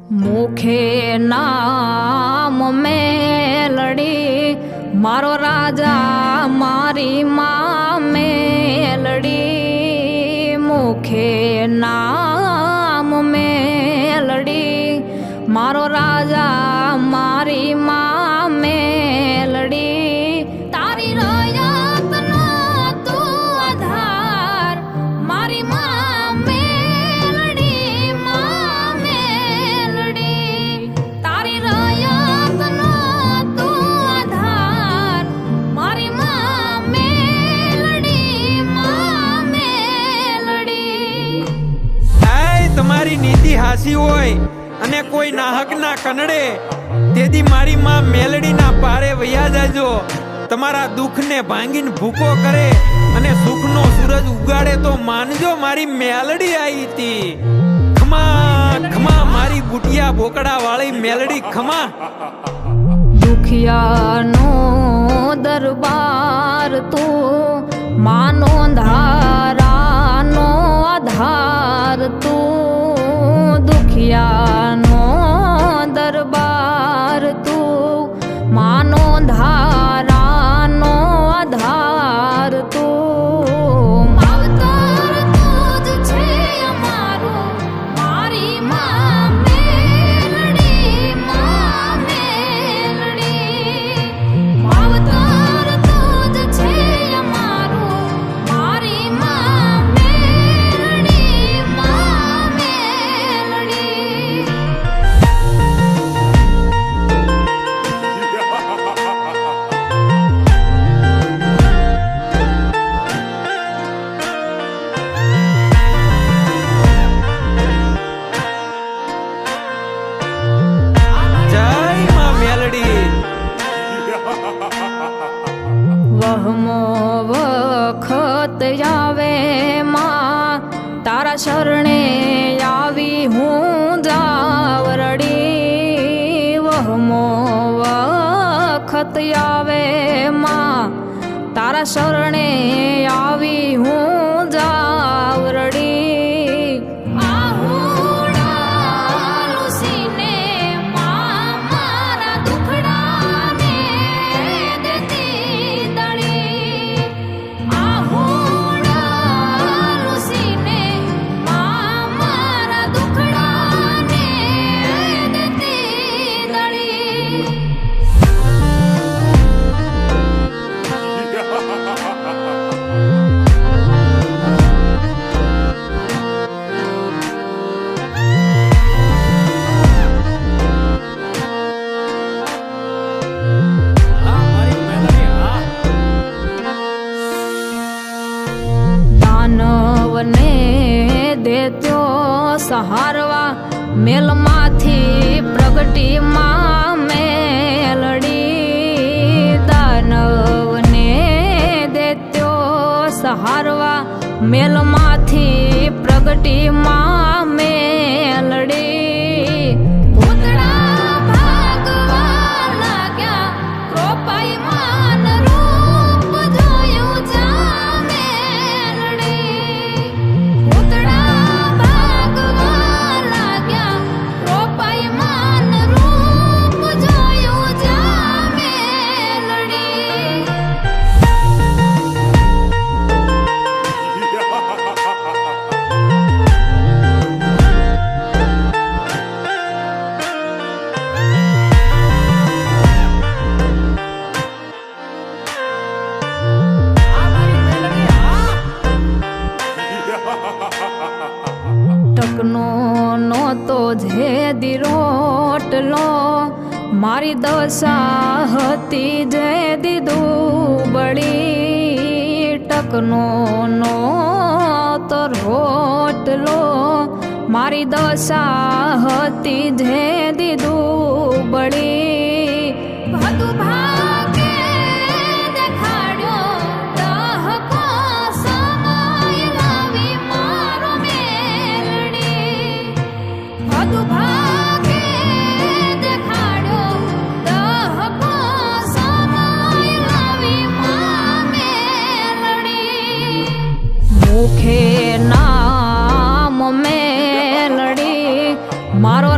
मुखे नाम मेलड़ी मारो राजा मारी माँ मेलड़ी। मुखे नाम मेलड़ी मारो राजा मारी माँ मेलड़ी। तारी रयतनो तू आधार मारी माँ मेलड़ी माँ मेलड़ी। तारी रयतनो तू आधार मारी माँ मेलड़ी माँ मेलड़ी। તમારી નીતિ હાસી હોય અને કોઈ નાહક ના કનડે તેથી મારી માં મેલડીના પારે વયા જાજો। તમારા દુઃખને ભાંગીને ભૂકો કરે અને સુખનો સૂરજ ઉગાડે તો માનજો મારી મેલડી આવી હતી। ખમા ખમા મારી બુટિયા બોકડા વાળી મેલડી ખમા। दुखियानो दरबार तू मानो धारानो आधार तू। दुखियानो दरबार तू मानो धारानो आधार तू। मावतर तुझ छे अमारो मारी माँ मेलड़ी माँ मेलड़ी। मावतर तुझ छे अमारो मारी माँ मेलड़ी माँ मेलड़ी। જય માં મેલડી। વહમો વખત આવે માં તારા શરણે આવી હું જાવરડી। વહમો વખત આવે માં તારા શરણે આવી હું જાવરડી। દાનવને દેત્યો સહારવા મેલમાંથી પ્રગટી માં મેલડી। દાનવને દેત્યો સહારવા મેલમાંથી પ્રગટી માં મેલડી। ભૂતળા ભાગવા લાગ્યા કૃપાઈ માન રૂપ જોયું જા મેલડી। ભૂતળા ભાગવા લાગ્યા કૃપાઈ માન રૂપ જોયું જા મેલડી। ટકનો નહોતો જેદી રોટલો મારી દશા હતી જેદી દુબળી। ટકનો નહોતો રોટલો મારી દશા હતી જેદી દુબળી। બધું ભાગે દેખાડ્યો દહકો સમય લાવી મારો મેલડી। બધું ભાગે દેખાડ્યો દહકો સમય લાવી માँ મેલડી। મુખે નામ મેલડી મારો